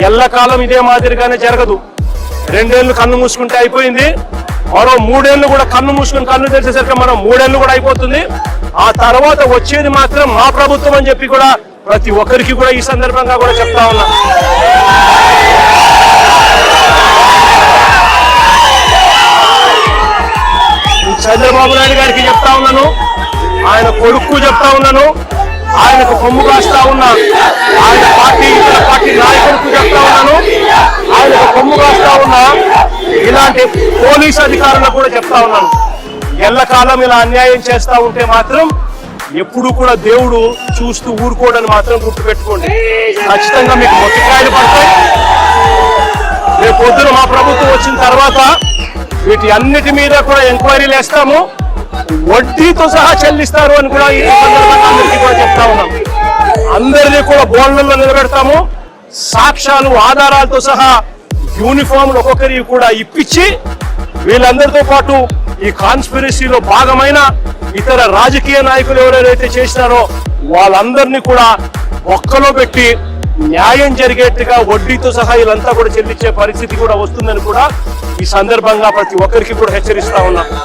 ఎల్లకాలం ఇదే మాదిరిగానే జరగదు. 2 ఏళ్ళు కన్ను మూసుకుంటే అయిపోయింది, మరో 3 ఏళ్ళు కూడా కన్ను మూసుకుని కన్ను తెరిచేసరికి మరో 3 ఏళ్ళు కూడా అయిపోతుంది. ఆ తర్వాత వచ్చేది మాత్రం మా ప్రభుత్వం అని చెప్పి కూడా ప్రతి ఒక్కరికి కూడా ఈ సందర్భంగా కూడా చెప్తా ఉన్నా. చంద్రబాబు నాయుడు గారికి చెప్తా ఉన్నాను, ఆయన కొడుకు చెప్తా ఉన్నాను, ఆయనకు కొమ్ము కాస్తా ఉన్నా ఆయన పార్టీ ఇతర పార్టీ నాయకులకు చెప్తా ఉన్నాను, ఆయనకు కొమ్ము కాస్తా ఉన్నా ఇలాంటి పోలీస్ అధికారులకు కూడా చెప్తా ఉన్నాను. ఎల్లకాలం ఇలా అన్యాయం చేస్తా ఉంటే మాత్రం ఎప్పుడు కూడా దేవుడు చూస్తూ ఊరుకోవడానికి మాత్రం గుర్తుపెట్టుకోండి. ఖచ్చితంగా మీకు మొట్టికాయలు పడతాయి. రేపు పొద్దున మా ప్రభుత్వం వచ్చిన తర్వాత వీటి అన్నిటి మీద కూడా ఎంక్వైరీలు వేస్తాము, వడ్డీతో సహా చెల్లిస్తారు అని కూడా ఈ సందర్భంగా అందరికీ కూడా చెప్తా ఉన్నాం. అందరినీ కూడా బోర్డులలో నిలబెడతాము, సాక్ష్యాలు ఆధారాలతో సహా యూనిఫామ్లు ఒక్కొక్కరి కూడా ఇప్పించి వీళ్ళందరితో పాటు ఈ కాన్స్పిరసీలో భాగమైన ఇతర రాజకీయ నాయకులు ఎవరైతే చేసినారో వాళ్ళందరినీ కూడా ఒక్కలో పెట్టి న్యాయం జరిగేట్టుగా వడ్డీతో సహా వీళ్ళంతా కూడా చెల్లించే పరిస్థితి కూడా వస్తుందని కూడా ఈ సందర్భంగా ప్రతి ఒక్కరికి కూడా హెచ్చరిస్తా ఉన్నా.